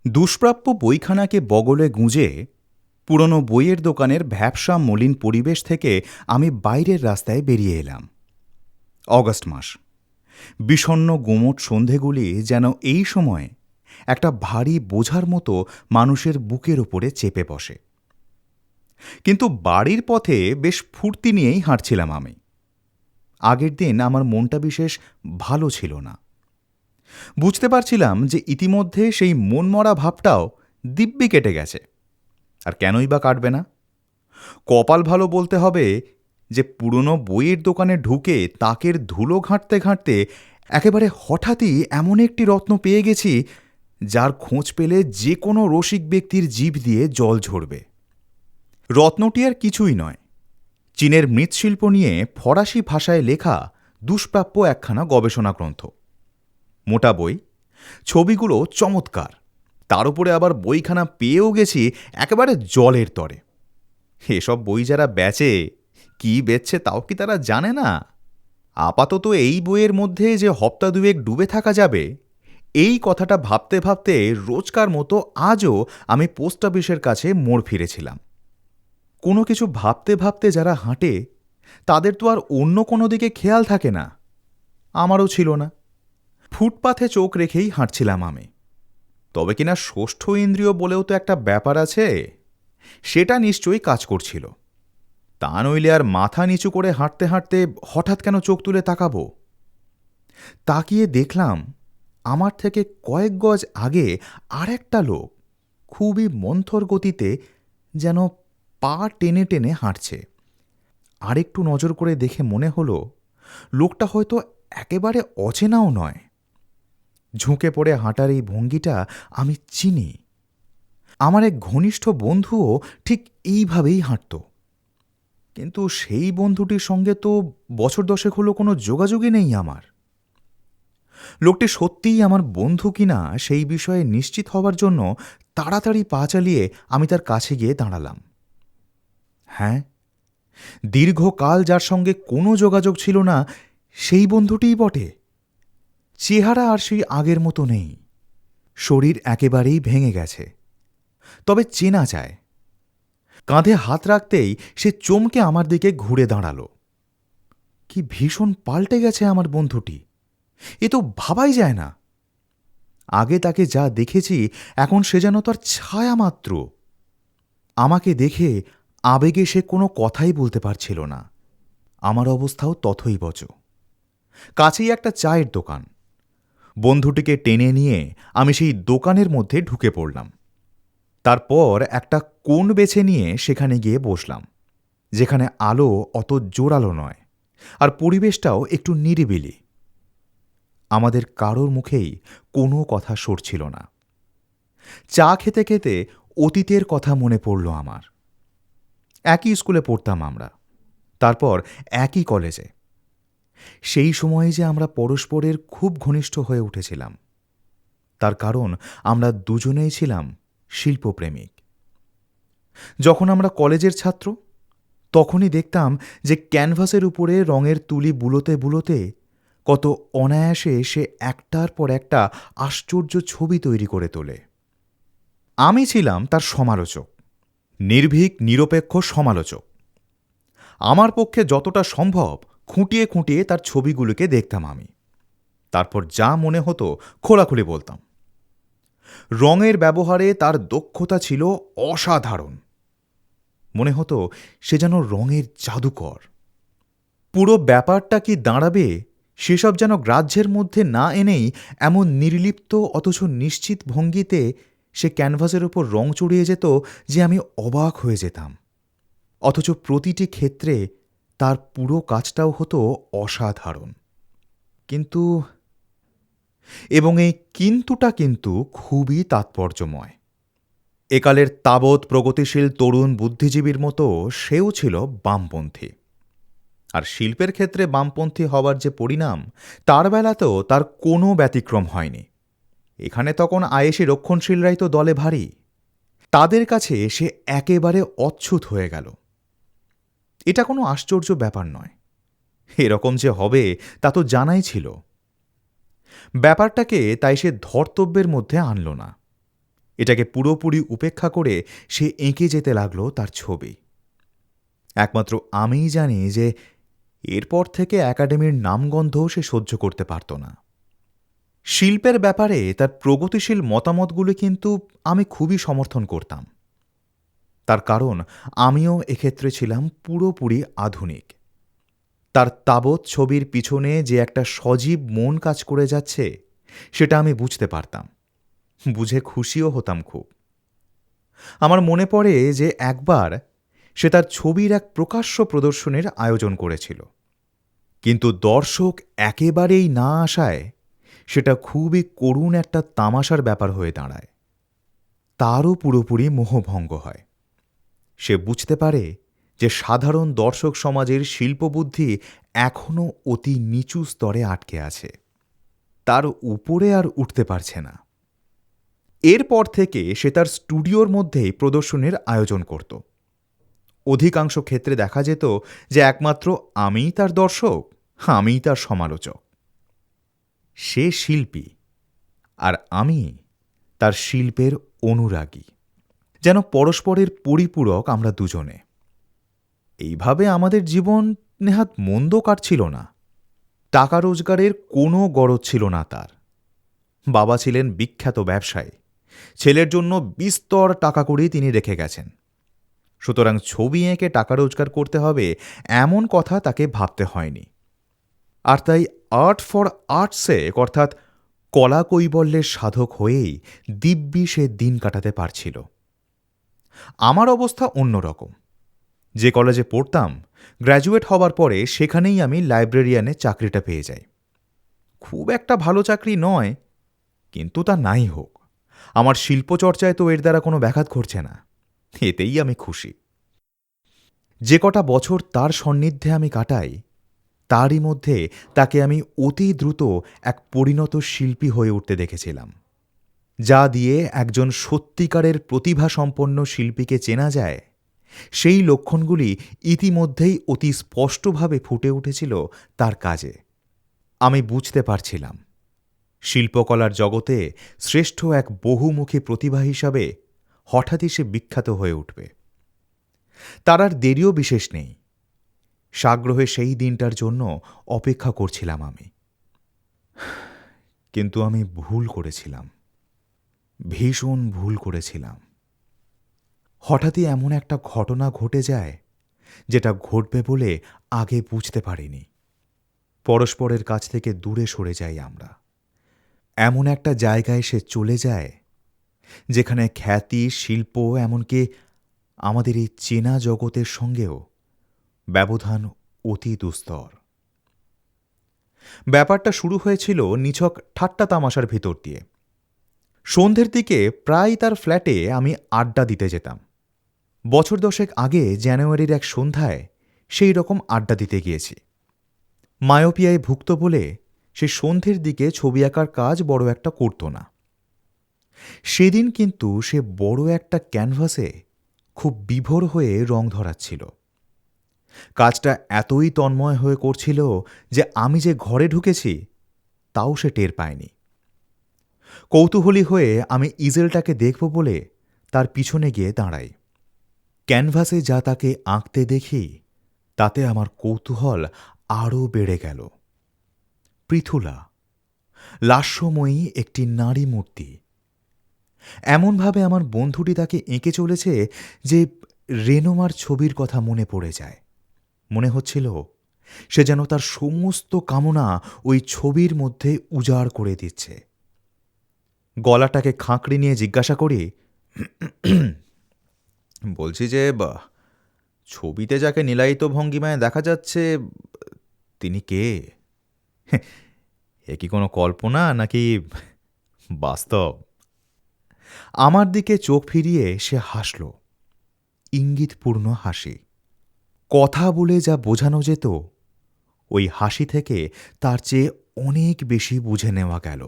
দুষ্প্রাপ্য বইখানাকে বগলে গুঁজে পুরনো বইয়ের দোকানের ভ্যাপসা মলিন পরিবেশ থেকে আমি বাইরের রাস্তায় বেরিয়ে এলাম। অগস্ট মাস। বিষণ্ণ গুমোট সন্ধেগুলি যেন এই সময় একটা ভারী বোঝার মতো মানুষের বুকের ওপরে চেপে বসে। কিন্তু বাড়ির পথে বেশ ফুর্তি নিয়েই হাঁটছিলাম আমি। আগের দিন আমার মনটা বিশেষ ভালো ছিল না। বুঝতে পারছিলাম যে ইতিমধ্যে সেই মনমরা ভাবটাও দিব্যি কেটে গেছে। আর কেনই বা কাটবে না? কপাল ভালো বলতে হবে যে পুরনো বইয়ের দোকানে ঢুকে তাকের ধুলো ঘাঁটতে ঘাঁটতে একেবারে হঠাৎই এমন একটি রত্ন পেয়ে গেছি যার খোঁজ পেলে যে কোনো রসিক ব্যক্তির জিভ দিয়ে জল ঝরবে। রত্নটি আর কিছুই নয়, চীনের মৃৎশিল্প নিয়ে ফরাসি ভাষায় লেখা দুষ্প্রাপ্য একখানা গবেষণা গ্রন্থ। মোটা বই, ছবিগুলো চমৎকার, তার উপরে আবার বইখানা পেয়েও গেছি একেবারে জলের তরে। এসব বই যারা বেচে, কি বেচছে তাও কি তারা জানে না? আপাতত এই বইয়ের মধ্যে যে হপ্তা দুয়েক ডুবে থাকা যাবে, এই কথাটা ভাবতে ভাবতে রোজকার মতো আজও আমি পোস্ট অফিসের কাছে মোড় ফিরেছিলাম। কোনো কিছু ভাবতে ভাবতে যারা হাঁটে তাদের তো আর অন্য কোনো দিকে খেয়াল থাকে না। আমারও ছিল না। ফুটপাথে চোখ রেখেই হাঁটছিলাম আমি। তবে কিনা ষষ্ঠ ইন্দ্রিয় বলেও তো একটা ব্যাপার আছে, সেটা নিশ্চয়ই কাজ করছিল। তা নইলে আর মাথা নিচু করে হাঁটতে হাঁটতে হঠাৎ কেন চোখ তুলে তাকাবো? তাকিয়ে দেখলাম আমার থেকে কয়েক গজ আগে আর একটা লোক খুবই মন্থর গতিতে যেন পা টেনে টেনে হাঁটছে। আরেকটু নজর করে দেখে মনে হলো লোকটা হয়তো একেবারে অচেনাও নয়। ঝুঁকে পড়ে হাঁটার এই ভঙ্গিটা আমি চিনি। আমার এক ঘনিষ্ঠ বন্ধুও ঠিক এইভাবেই হাঁটত। কিন্তু সেই বন্ধুটির সঙ্গে তো বছর দশেক হলো কোনো যোগাযোগই নেই আমার। লোকটি সত্যিই আমার বন্ধু কিনা সেই বিষয়ে নিশ্চিত হবার জন্য তাড়াতাড়ি পা চালিয়ে আমি তার কাছে গিয়ে দাঁড়ালাম। হ্যাঁ, দীর্ঘকাল যার সঙ্গে কোনো যোগাযোগ ছিল না সেই বন্ধুটিই বটে। চেহারা আর সেই আগের মতো নেই, শরীর একেবারেই ভেঙে গেছে, তবে চেনা যায়। কাঁধে হাত রাখতেই সে চমকে আমার দিকে ঘুরে দাঁড়াল। কি ভীষণ পাল্টে গেছে আমার বন্ধুটি, এ তো ভাবাই যায় না। আগে তাকে যা দেখেছি এখন সে যেন তার ছায়া মাত্র। আমাকে দেখে আবেগে সে কোনো কথাই বলতে পারছিল না। আমার অবস্থাও তথৈবচ। কাছেই একটা চায়ের দোকান। বন্ধুটিকে টেনে নিয়ে আমি সেই দোকানের মধ্যে ঢুকে পড়লাম। তারপর একটা কোণ বেছে নিয়ে সেখানে গিয়ে বসলাম, যেখানে আলো অত জোরালো নয় আর পরিবেশটাও একটু নিরিবিলি। আমাদের কারোর মুখেই কোনো কথা সরছিল না। চা খেতে খেতে অতীতের কথা মনে পড়ল আমার। একই স্কুলে পড়তাম আমরা, তারপর একই কলেজে। সেই সময়ে যে আমরা পরস্পরের খুব ঘনিষ্ঠ হয়ে উঠেছিলাম, তার কারণ আমরা দুজনেই ছিলাম শিল্পপ্রেমিক। যখন আমরা কলেজের ছাত্র, তখনই দেখতাম যে ক্যানভাসের উপরে রঙের তুলি বুলোতে বুলোতে কত অনায়াসে সে একটার পর একটা আশ্চর্য ছবি তৈরি করে তোলে। আমি ছিলাম তার সমালোচক, নির্ভীক নিরপেক্ষ সমালোচক। আমার পক্ষে যতটা সম্ভব খুঁটিয়ে খুঁটিয়ে তার ছবিগুলোকে দেখতাম আমি। তারপর যা মনে হতো খোলাখুলি বলতাম। রঙের ব্যবহারে তার দক্ষতা ছিল অসাধারণ। মনে হতো সে যেন রঙের জাদুকর। পুরো ব্যাপারটা কি দাঁড়াবে সেসব যেন গ্রাহ্যের মধ্যে না এনেই এমন নির্লিপ্ত অথচ নিশ্চিত ভঙ্গিতে সে ক্যানভাসের ওপর রং চড়িয়ে যেত যে আমি অবাক হয়ে যেতাম। অথচ প্রতিটি ক্ষেত্রে তার পুরো কাজটাও হতো অসাধারণ। কিন্তু, এবং এই কিন্তুটা কিন্তু খুবই তাৎপর্যময়। একালের তাবৎ প্রগতিশীল তরুণ বুদ্ধিজীবীর মতো সেও ছিল বামপন্থী। আর শিল্পের ক্ষেত্রে বামপন্থী হওয়ার যে পরিণাম, তার বেলাতেও তার কোনো ব্যতিক্রম হয়নি। এখানে তখন আয়েশি রক্ষণশীলরাই তো দলে ভারী। তাদের কাছে সে একেবারে অচ্ছুত হয়ে গেল। এটা কোনো আশ্চর্য ব্যাপার নয়। এরকম যে হবে তা তো জানাই ছিল। ব্যাপারটাকে তাই সে ধর্তব্যের মধ্যে আনল না। এটাকে পুরোপুরি উপেক্ষা করে সে এঁকে যেতে লাগলো তার ছবি। একমাত্র আমিই জানি যে এরপর থেকে একাডেমির নামগন্ধও সে সহ্য করতে পারত না। শিল্পের ব্যাপারে তার প্রগতিশীল মতামতগুলো কিন্তু আমি খুবই সমর্থন করতাম। তার কারণ আমিও এক্ষেত্রে ছিলাম পুরোপুরি আধুনিক। তার তাবৎ ছবির পিছনে যে একটা সজীব মন কাজ করে যাচ্ছে সেটা আমি বুঝতে পারতাম, বুঝে খুশিও হতাম খুব। আমার মনে পড়ে যে একবার সে তার ছবির এক প্রকাশ্য প্রদর্শনীর আয়োজন করেছিল, কিন্তু দর্শক একেবারেই না আসায় সেটা খুবই করুণ একটা তামাশার ব্যাপার হয়ে দাঁড়ায়। তারও পুরোপুরি মোহভঙ্গ হয়। সে বুঝতে পারে যে সাধারণ দর্শক সমাজের শিল্পবুদ্ধি এখনও অতি নিচু স্তরে আটকে আছে, তার উপরে আর উঠতে পারছে না। এরপর থেকে সে তার স্টুডিওর মধ্যেই প্রদর্শনীর আয়োজন করত। অধিকাংশ ক্ষেত্রে দেখা যেত যে একমাত্র আমিই তার দর্শক, আমিই তার সমালোচক। সে শিল্পী আর আমি তার শিল্পের অনুরাগী, যেন পরস্পরের পরিপূরক আমরা দুজনে। এইভাবে আমাদের জীবন নেহাত মন্দ কাটছিল না। টাকা রোজগারের কোনো গরজ ছিল না তার। বাবা ছিলেন বিখ্যাত ব্যবসায়ী, ছেলের জন্য বিস্তর টাকা করেই তিনি রেখে গেছেন। সুতরাং ছবি এঁকে টাকা রোজগার করতে হবে এমন কথা তাকে ভাবতে হয়নি। আর তাই আর্ট ফর আর্টসে অর্থাৎ কলা কৈবল্যের সাধক হয়েই দিব্যি সে দিন কাটাতে পারছিল। আমার অবস্থা অন্যরকম। যে কলেজে পড়তাম, গ্র্যাজুয়েট হবার পরে সেখানেই আমি লাইব্রেরিয়ানে চাকরিটা পেয়ে যাই। খুব একটা ভালো চাকরি নয়, কিন্তু তা নাই হোক, আমার শিল্পচর্চায় তো এর দ্বারা কোনো ব্যাঘাত ঘটছে না, এতেই আমি খুশি। যে কটা বছর তার সান্নিধ্যে আমি কাটাই, তারই মধ্যে তাকে আমি অতি দ্রুত এক পরিণত শিল্পী হয়ে উঠতে দেখেছিলাম। যা দিয়ে একজন সত্যিকারের প্রতিভাসম্পন্ন শিল্পীকে চেনা যায়, সেই লক্ষণগুলি ইতিমধ্যেই অতি স্পষ্টভাবে ফুটে উঠেছিল তার কাজে। আমি বুঝতে পারছিলাম শিল্পকলার জগতে শ্রেষ্ঠ এক বহুমুখী প্রতিভা হিসাবে হঠাৎই সে বিখ্যাত হয়ে উঠবে। তার আর দেরিও বিশেষ নেই। সাগ্রহে সেই দিনটার জন্য অপেক্ষা করছিলাম আমি। কিন্তু আমি ভুল করেছিলাম, ভীষণ ভুল করেছিলাম। হঠাৎই এমন একটা ঘটনা ঘটে যায় যেটা ঘটবে বলে আগে বুঝতে পারিনি। পরস্পরের কাছ থেকে দূরে সরে যাই আমরা। এমন একটা জায়গায় সে চলে যায় যেখানে খ্যাতি, শিল্প, এমনকি আমাদের এই চেনা জগতের সঙ্গেও ব্যবধান অতি দুস্তর। ব্যাপারটা শুরু হয়েছিল নিছক ঠাট্টা তামাশার ভিতর দিয়ে। সন্ধ্যের দিকে প্রায় তার ফ্ল্যাটে আমি আড্ডা দিতে যেতাম। বছর দশেক আগে জানুয়ারির এক সন্ধ্যায় সেই রকম আড্ডা দিতে গিয়েছি। মায়োপিয়ায় ভুক্ত বলে সে সন্ধ্যের দিকে ছবি আঁকার কাজ বড় একটা করত না। সেদিন কিন্তু সে বড় একটা ক্যানভাসে খুব বিভোর হয়ে রং ধরাচ্ছিল। কাজটা এতই তন্ময় হয়ে করছিল যে আমি যে ঘরে ঢুকেছি তাও সে টের পায়নি। কৌতূহলী হয়ে আমি ইজেলটাকে দেখব বলে তার পিছনে গিয়ে দাঁড়াই। ক্যানভাসে যা তাকে আঁকতে দেখি তাতে আমার কৌতূহল আরও বেড়ে গেল। পৃথুলা, লাস্যময়ী একটি নারী মূর্তি। এমনভাবে আমার বন্ধুটি তাকে এঁকে চলেছে যে রেনোমার ছবির কথা মনে পড়ে যায়। মনে হচ্ছিল সে যেন তার সমস্ত কামনা ওই ছবির মধ্যে উজাড় করে দিচ্ছে। গলাটাকে খাঁকড়ে নিয়ে জিজ্ঞাসা করি, বলছি যে ছবিতে যাকে নীলায়িত ভঙ্গিমায় দেখা যাচ্ছে তিনি কে? এ কি কোনো কল্পনা নাকি বাস্তব? আমার দিকে চোখ ফিরিয়ে সে হাসল, ইঙ্গিতপূর্ণ হাসি। কথা বলে যা বোঝানো যেত ওই হাসি থেকে তার চেয়ে অনেক বেশি বুঝে নেওয়া গেল।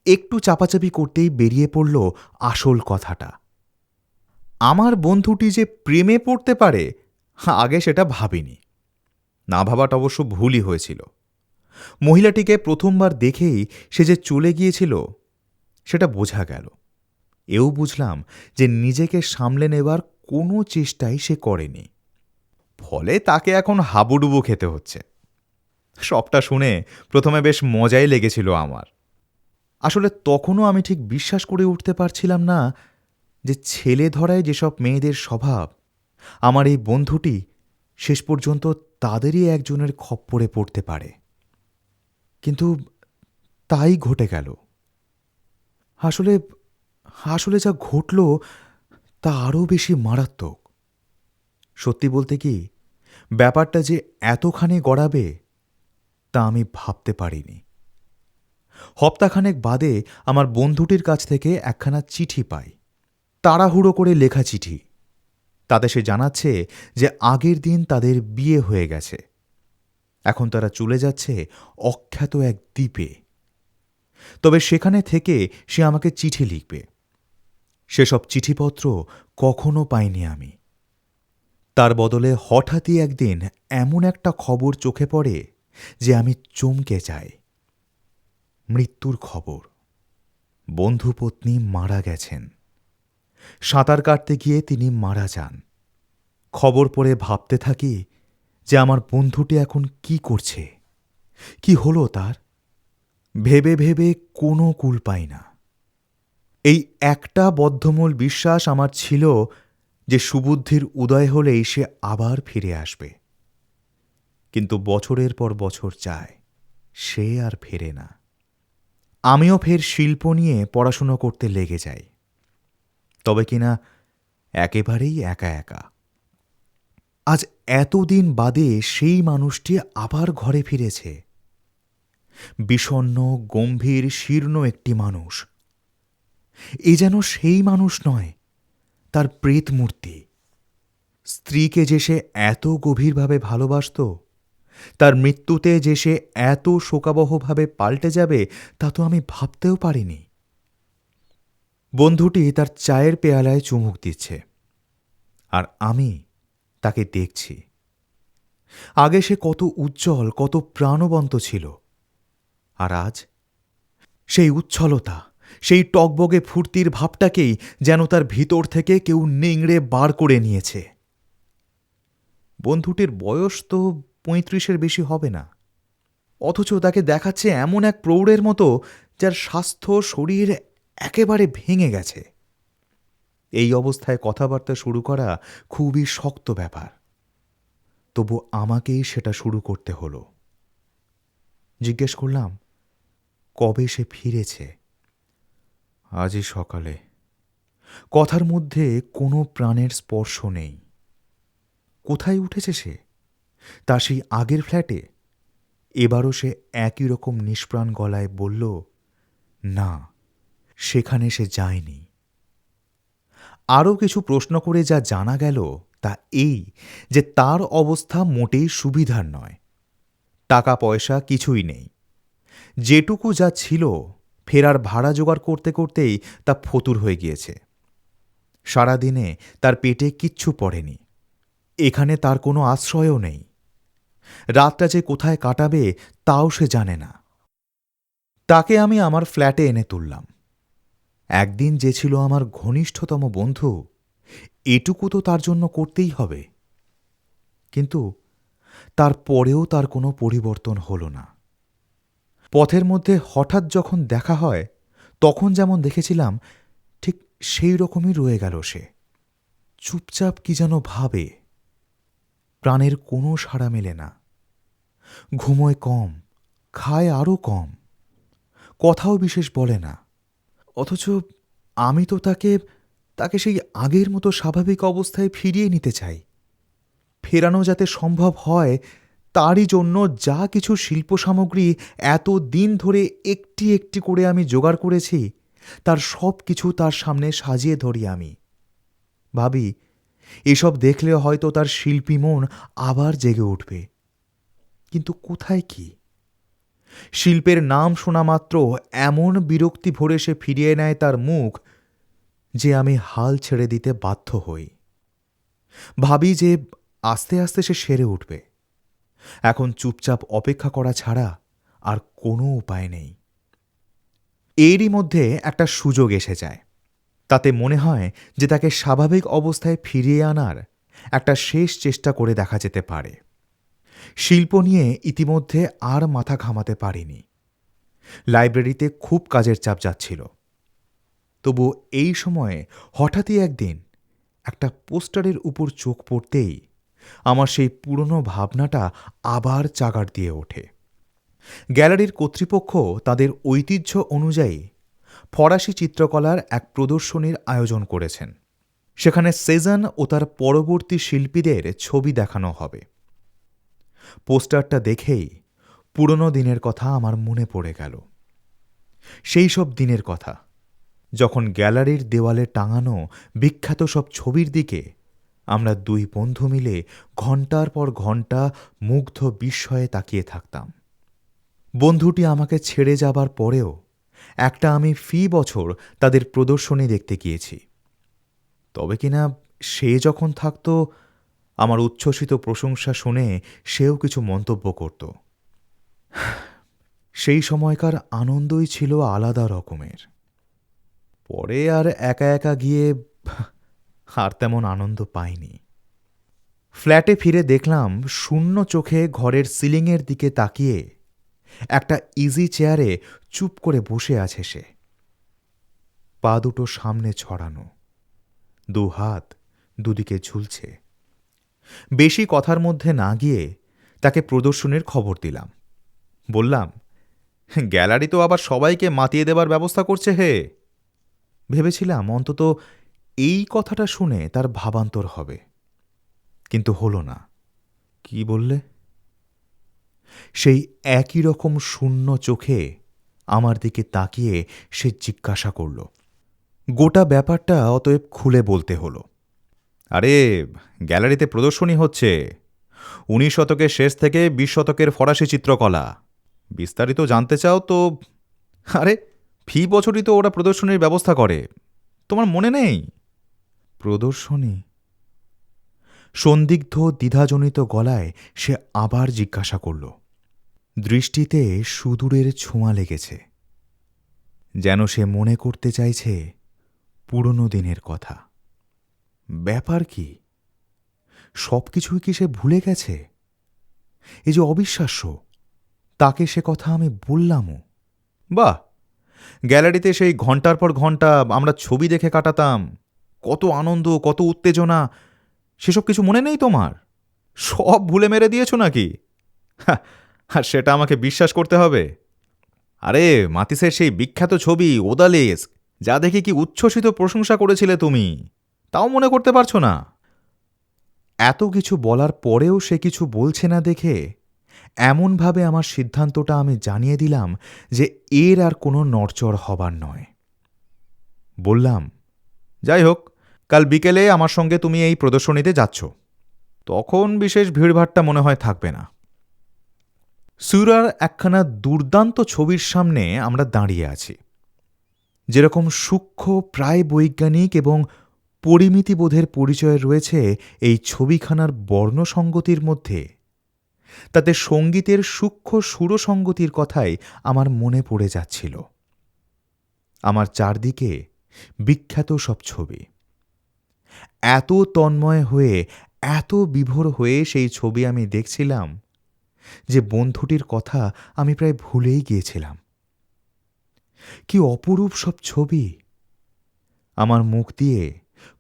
একটু চাপাচাপি করতেই বেরিয়ে পড়ল আসল কথাটা। আমার বন্ধুটি যে প্রেমে পড়তে পারে আগে সেটা ভাবিনি। না ভাবাটা অবশ্য ভুলই হয়েছিল। মহিলাটিকে প্রথমবার দেখেই সে যে চলে গিয়েছিল সেটা বোঝা গেল। এও বুঝলাম যে নিজেকে সামলে নেবার কোনো চেষ্টাই সে করেনি, ফলে তাকে এখন হাবুডুবু খেতে হচ্ছে। সবটা শুনে প্রথমে বেশ মজাই লেগেছিল আমার। আসলে তখনও আমি ঠিক বিশ্বাস করে উঠতে পারছিলাম না যে ছেলে ধরায় যেসব মেয়েদের স্বভাব, আমার এই বন্ধুটি শেষ পর্যন্ত তাদেরই একজনের খপ্পরে পড়তে পারে। কিন্তু তাই ঘটে গেল। আসলে আসলে যা ঘটল তা আরও বেশি মারাত্মক। সত্যি বলতে কি, ব্যাপারটা যে এতখানি গড়াবে তা আমি ভাবতে পারিনি। হপ্তাখানেক বাদে আমার বন্ধুটির কাছ থেকে একখানা চিঠি পাই, তাড়াহুড়ো করে লেখা চিঠি। তাতে সে জানাচ্ছে যে আগের দিন তাদের বিয়ে হয়ে গেছে, এখন তারা চলে যাচ্ছে অখ্যাত এক দ্বীপে। তবে সেখানে থেকে সে আমাকে চিঠি লিখবে। সেসব চিঠিপত্র কখনো পাইনি আমি। তার বদলে হঠাৎই একদিন এমন একটা খবর চোখে পড়ে যে আমি চমকে যাই। মৃত্যুর খবর। বন্ধুপত্নী মারা গেছেন। সাঁতার কাটতে গিয়ে তিনি মারা যান। খবর পড়ে ভাবতে থাকি যে আমার বন্ধুটি এখন কি করছে, কি হলো তার। ভেবে ভেবে কোনো কুল পাই না। এই একটা বদ্ধমূল বিশ্বাস আমার ছিল যে সুবুদ্ধির উদয় হলেই সে আবার ফিরে আসবে। কিন্তু বছরের পর বছর যায়, সে আর ফেরে না। আমিও ফের শিল্প নিয়ে পড়াশুনো করতে লেগে যাই, তবে কিনা একেবারেই একা একা। আজ এতদিন বাদে সেই মানুষটি আবার ঘরে ফিরেছে। বিষণ্ণ, গম্ভীর, শীর্ণ একটি মানুষ। এ যেন সেই মানুষ নয়, তার প্রেত মূর্তি। স্ত্রীকে যে সে এত গভীরভাবে ভালোবাসত, তার মৃত্যুতে যে সে এত শোকাবহভাবে পাল্টে যাবে তা তো আমি ভাবতেও পারিনি। বন্ধুটি তার চায়ের পেয়ালায় চুমুক দিচ্ছে, আর আমি তাকে দেখছি। আগে সে কত উজ্জ্বল, কত প্রাণবন্ত ছিল, আর আজ সেই উচ্ছলতা, সেই টগবগে ফুর্তির ভাবটাকেই যেন তার ভিতর থেকে কেউ নিংড়ে বার করে নিয়েছে। বন্ধুটির বয়স তো ৩৫-এর বেশি হবে না, অথচ তাকে দেখাচ্ছে এমন এক প্রৌঢ়ের মতো যার স্বাস্থ্য, শরীর একেবারে ভেঙে গেছে। এই অবস্থায় কথাবার্তা শুরু করা খুবই শক্ত ব্যাপার, তবু আমাকেই সেটা শুরু করতে হলো। জিজ্ঞেস করলাম কবে সে ফিরেছে। আজই সকালে। কথার মধ্যে কোনো প্রাণের স্পর্শ নেই। কোথায় উঠেছে সে? তার সেই আগের ফ্ল্যাটে? এবারও সে একই রকম নিষ্প্রাণ গলায় বলল, না, সেখানে সে যায়নি। আরও কিছু প্রশ্ন করে যা জানা গেল তা এই যে তার অবস্থা মোটেই সুবিধার নয়। টাকা পয়সা কিছুই নেই। যেটুকু যা ছিল ফেরার ভাড়া জোগাড় করতে করতেই তা ফতুর হয়ে গিয়েছে। সারাদিনে তার পেটে কিচ্ছু পড়েনি। এখানে তার কোনো আশ্রয়ও নেই। রাতটা যে কোথায় কাটাবে তাও সে জানে না। তাকে আমি আমার ফ্ল্যাটে এনে তুললাম। একদিন যে ছিল আমার ঘনিষ্ঠতম বন্ধু, এটুকু তো তার জন্য করতেই হবে। কিন্তু তারপরেও তার কোনো পরিবর্তন হল না। পথের মধ্যে হঠাৎ যখন দেখা হয়, তখন যেমন দেখেছিলাম ঠিক সেই রকমই রয়ে গেল সে। চুপচাপ কি যেন ভাবে। প্রাণের কোনো সাড়া মেলে না। ঘুমোয় কম, খায় আরও কম, কথাও বিশেষ বলে না। অথচ আমি তো তাকে সেই আগের মতো স্বাভাবিক অবস্থায় ফিরিয়ে নিতে চাই। ফেরানো যাতে সম্ভব হয় তারই জন্য যা কিছু শিল্প সামগ্রী এত দিন ধরে একটি একটি করে আমি জোগাড় করেছি, তার সব কিছু তার সামনে সাজিয়ে ধরি আমি। ভাবি, এসব দেখলে হয়তো তার শিল্পী মন আবার জেগে উঠবে। কিন্তু কোথায় কি? শিল্পের নাম শোনা মাত্র এমন বিরক্তি ভরে সে ফিরিয়ে নেয় তার মুখ যে আমি হাল ছেড়ে দিতে বাধ্য হই। ভাবি যে আস্তে আস্তে সে সেরে উঠবে। এখন চুপচাপ অপেক্ষা করা ছাড়া আর কোনো উপায় নেই। এরই মধ্যে একটা সুযোগ এসে যায়। তাতে মনে হয় যে তাকে স্বাভাবিক অবস্থায় ফিরিয়ে আনার একটা শেষ চেষ্টা করে দেখা যেতে পারে। শিল্প নিয়ে ইতিমধ্যে আর মাথা ঘামাতে পারিনি। লাইব্রেরিতে খুব কাজের চাপ যাচ্ছিল। তবু এই সময়ে হঠাৎই একদিন একটা পোস্টারের উপর চোখ পড়তেই আমার সেই পুরনো ভাবনাটা আবার চাগাড় দিয়ে ওঠে। গ্যালারির কর্তৃপক্ষ তাদের ঐতিহ্য অনুযায়ী ফরাসি চিত্রকলার এক প্রদর্শনীর আয়োজন করেছেন। সেখানে সেজান ও তার পরবর্তী শিল্পীদের ছবি দেখানো হবে। পোস্টারটা দেখেই পুরনো দিনের কথা আমার মনে পড়ে গেল। সেই সব দিনের কথা, যখন গ্যালারির দেওয়ালে টাঙানো বিখ্যাত সব ছবির দিকে আমরা দুই বন্ধু মিলে ঘণ্টার পর ঘণ্টা মুগ্ধ বিস্ময়ে তাকিয়ে থাকতাম। বন্ধুটি আমাকে ছেড়ে যাবার পরেও একটা আমি ফি বছর তাদের প্রদর্শনী দেখতে গিয়েছি। তবে কিনা সে যখন থাকত, আমার উচ্ছ্বসিত প্রশংসা শুনে সেও কিছু মন্তব্য করত। সেই সময়কার আনন্দই ছিল আলাদা রকমের। পরে আর একা একা গিয়ে আর তেমন আনন্দ পাইনি। ফ্ল্যাটে ফিরে দেখলাম শূন্য চোখে ঘরের সিলিংয়ের দিকে তাকিয়ে একটা ইজি চেয়ারে চুপ করে বসে আছে সে। পা দুটো সামনে ছড়ানো, দু হাত দুদিকে ঝুলছে। বেশি কথার মধ্যে না গিয়ে তাকে প্রদর্শনীর খবর দিলাম। বললাম, গ্যালারি তো আবার সবাইকে মাতিয়ে দেবার ব্যবস্থা করছে হে। ভেবেছিলাম অন্তত এই কথাটা শুনে তার ভাবান্তর হবে, কিন্তু হলো না। কি বললে? সেই একই রকম শূন্য চোখে আমার দিকে তাকিয়ে সে জিজ্ঞাসা করল। গোটা ব্যাপারটা অতএব খুলে বলতে হলো। আরে, গ্যালারিতে প্রদর্শনী হচ্ছে 19 শতকের শেষ থেকে 20 শতকের ফরাসি চিত্রকলা। বিস্তারিত জানতে চাও তো? আরে, ফি বছরই তো ওরা প্রদর্শনীর ব্যবস্থা করে, তোমার মনে নেই? প্রদর্শনী? সন্দিগ্ধ দ্বিধাজনিত গলায় সে আবার জিজ্ঞাসা করল। দৃষ্টিতে সুদূরের ছোঁয়া লেগেছে, যেন সে মনে করতে চাইছে পুরনো দিনের কথা। ব্যাপার কি? সব কিছুই কি সে ভুলে গেছে? এ যে অবিশ্বাস্য, তাকে সে কথা আমি বললামও। বাহ, গ্যালারিতে সেই ঘণ্টার পর ঘণ্টা আমরা ছবি দেখে কাটাতাম, কত আনন্দ, কত উত্তেজনা, সেসব কিছু মনে নেই তোমার? সব ভুলে মেরে দিয়েছ নাকি? আর সেটা আমাকে বিশ্বাস করতে হবে? আরে, মাতিসের সেই বিখ্যাত ছবি ওদালেস্ক, যা দেখে কি উচ্ছ্বসিত প্রশংসা করেছিলে তুমি, তাও মনে করতে পারছো না? এত কিছু বলার পরেও সে কিছু বলছে না দেখে এমনভাবে আমার সিদ্ধান্তটা আমি জানিয়ে দিলাম যে এর আর কোনো নড়চড় হবার নয়। বললাম, যাই হোক, কাল বিকেলে আমার সঙ্গে তুমি এই প্রদর্শনীতে যাচ্ছ। তখন বিশেষ ভিড়ভাট্টা মনে হয় থাকবে না। সুরার একখানা দুর্দান্ত ছবির সামনে আমরা দাঁড়িয়ে আছি। যেরকম সূক্ষ্ম, প্রায় বৈজ্ঞানিক এবং পরিমিতিবোধের পরিচয় রয়েছে এই ছবিখানার বর্ণসঙ্গতির মধ্যে, তাতে সঙ্গীতের সূক্ষ্ম সুরসঙ্গতির কথাই আমার মনে পড়ে যাচ্ছিল। আমার চারদিকে বিখ্যাত সব ছবি। এত তন্ময় হয়ে, এত বিভোর হয়ে সেই ছবি আমি দেখছিলাম যে বন্ধুটির কথা আমি প্রায় ভুলেই গিয়েছিলাম। কি অপরূপ সব ছবি! আমার মুখ দিয়ে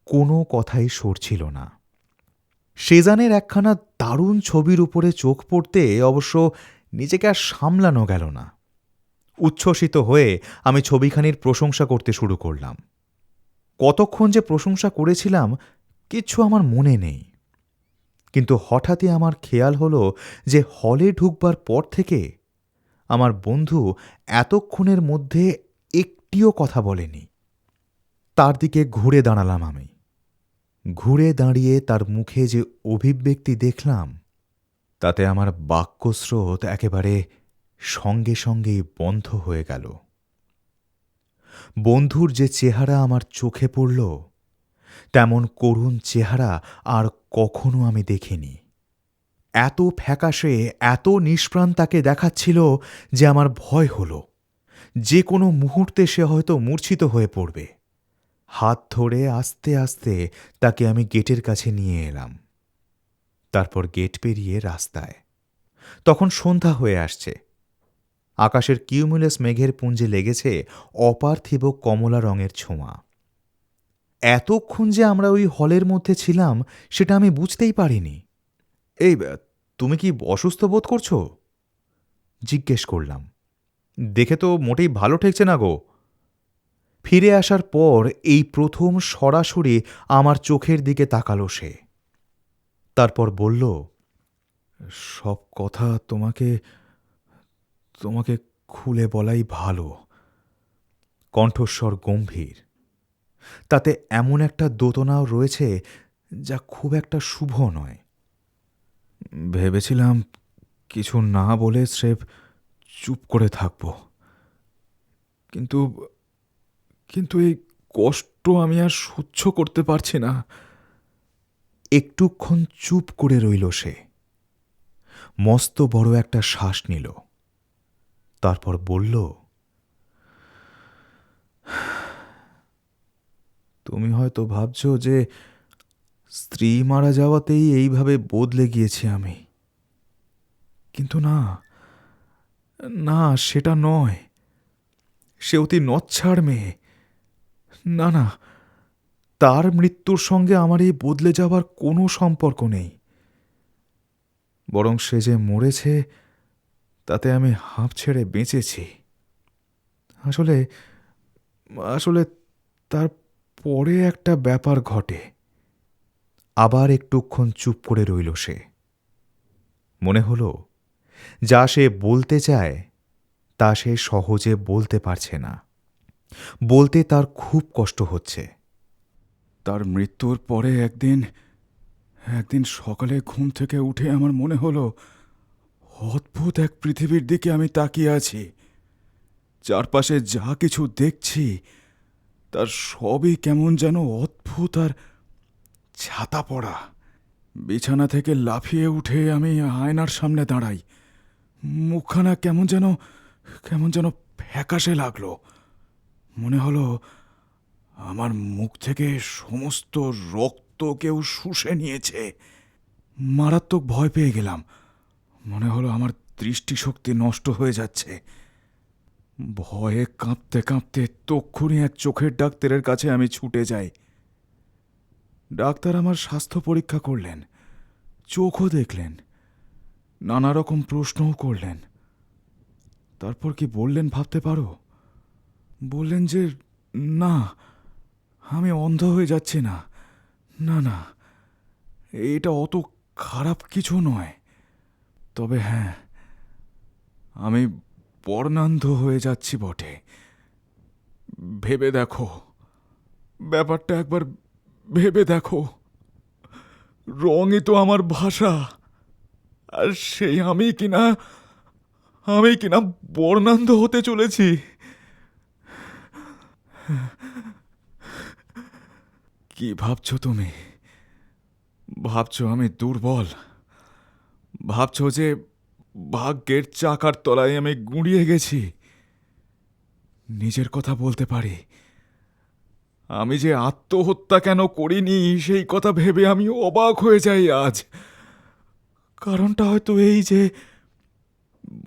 কোনো কথাই সরছিল না। সেজানের একখানা দারুণ ছবির উপরে চোখ পড়তে অবশ্য নিজেকে আর সামলানো গেল না। উচ্ছ্বসিত হয়ে আমি ছবিখানির প্রশংসা করতে শুরু করলাম। কতক্ষণ যে প্রশংসা করেছিলাম কিচ্ছু আমার মনে নেই, কিন্তু হঠাৎই আমার খেয়াল হলো যে হলে ঢুকবার পর থেকে আমার বন্ধু এতক্ষণের মধ্যে একটিও কথা বলেনি। তার দিকে ঘুরে দাঁড়ালাম আমি। ঘুরে দাঁড়িয়ে তার মুখে যে অভিব্যক্তি দেখলাম, তাতে আমার বাক্যস্রোত একেবারে সঙ্গে সঙ্গেই বন্ধ হয়ে গেল। বন্ধুর যে চেহারা আমার চোখে পড়ল, তেমন করুণ চেহারা আর কখনো আমি দেখিনি। এত ফ্যাকাশে, এত নিষ্প্রাণ তাকে দেখাচ্ছিল যে আমার ভয় হল যে কোনো মুহূর্তে সে হয়তো মূর্ছিত হয়ে পড়বে। হাত ধরে আস্তে আস্তে তাকে আমি গেটের কাছে নিয়ে এলাম। তারপর গেট পেরিয়ে রাস্তায়। তখন সন্ধ্যা হয়ে আসছে। আকাশের কিউমুলাস মেঘের পুঞ্জে লেগেছে অপার্থিব কমলা রঙের ছোঁয়া। এতক্ষণ যে আমরা ওই হলের মধ্যে ছিলাম সেটা আমি বুঝতেই পারিনি। এই, তুমি কি অসুস্থ বোধ করছো? জিজ্ঞেস করলাম। দেখে তো মোটেই ভালো ঠেকছে না গো। ফিরে আসার পর এই প্রথম সরাসরি আমার চোখের দিকে তাকালো সে। তারপর বলল, সব কথা তোমাকে তোমাকে খুলে বলাই ভালো। কণ্ঠস্বর গম্ভীর, তাতে এমন একটা দোতনাও রয়েছে যা খুব একটা শুভ নয়। ভেবেছিলাম কিছু না বলে স্রেফ চুপ করে থাকব, কিন্তু কিন্তু এই কষ্ট আমি আর সহ্য করতে পারছি না। একটুক্ষণ চুপ করে রইল সে। মস্ত বড় একটা শ্বাস নিল। তারপর বলল, তুমি হয়তো ভাবছ যে স্ত্রী মারা যাওয়াতেই এইভাবে বদলে গিয়েছি আমি, কিন্তু না না, সেটা নয়। সে অতি নচ্ছাড় মেয়ে। না না, তার মৃত্যুর সঙ্গে আমার এই বদলে যাবার কোনো সম্পর্ক নেই। বরং সে যে মরেছে তাতে আমি হাঁপ ছেড়ে বেঁচেছি। আসলে আসলে তার পরে একটা ব্যাপার ঘটে। আবার একটুক্ষণ চুপ করে রইল সে। মনে হলো যা সে বলতে চায় তা সে সহজে বলতে পারছে না। বলতে তার খুব কষ্ট হচ্ছে। তার মৃত্যুর পরে একদিন একদিন সকালে ঘুম থেকে উঠে আমার মনে হলো অদ্ভুত এক পৃথিবীর দিকে আমি তাকিয়ে আছি। চারপাশে যা কিছু দেখছি তার সবই কেমন যেন অদ্ভুত আর ছাতা পড়া। বিছানা থেকে লাফিয়ে উঠে আমি আয়নার সামনে দাঁড়াই। মুখখানা কেমন যেন ফ্যাকাশে লাগলো। মনে হলো আমার মুখ থেকে সমস্ত রক্ত কেউ শুষে নিয়েছে। মারাত্মক ভয় পেয়ে গেলাম। মনে হলো আমার দৃষ্টিশক্তি নষ্ট হয়ে যাচ্ছে। ভয়ে কাঁপতে কাঁপতে তক্ষুনি এক চোখের ডাক্তারের কাছে আমি ছুটে যাই। ডাক্তার আমার স্বাস্থ্য পরীক্ষা করলেন, চোখও দেখলেন, নানা রকম প্রশ্নও করলেন। তারপর কি বললেন ভাবতে পারো? বললেন যে না, আমি অন্ধ হয়ে যাচ্ছি না। না না, এটা অত খারাপ কিছু নয়। তবে হ্যাঁ, আমি বর্ণান্ধ হয়ে যাচ্ছি বটে। ভেবে দেখো, ব্যাপারটা একবার ভেবে দেখো। রঙই তো আমার ভাষা, আর সেই আমি কিনা বর্ণান্ধ হতে চলেছি। কি ভাবছো তুমি? ভাবছো আমি দুর্বল? ভাবছো যে ভাগ্যের চাকার তলায় আমি গুঁড়িয়ে গেছি? নিজের কথা বলতে পারি। আমি যে আত্মহত্যা কেন করিনি সেই কথা ভেবে আমি অবাক হয়ে যাই আজ। কারণটা হয়তো এই যে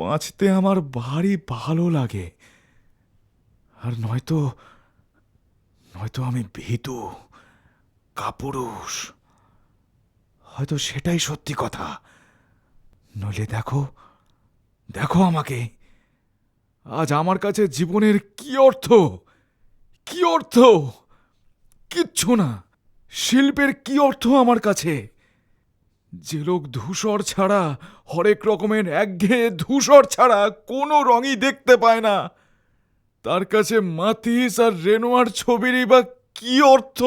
বাঁচতে আমার ভারী ভালো লাগে। আর নয়তো নয়তো আমি ভীতু, কাপুরুষ। হয়তো সেটাই সত্যি কথা। নইলে দেখো, দেখো আমাকে। আজ আমার কাছে জীবনের কি অর্থ? কি অর্থ? কিচ্ছু না। শিল্পের কি অর্থ আমার কাছে? যে লোক ধূসর ছাড়া, হরেক রকমের একঘেয়ে ধূসর ছাড়া কোনো রঙই দেখতে পায় না, তার কাছে মাতিস আর রেনোয়ার ছবিরই বা কি অর্থ?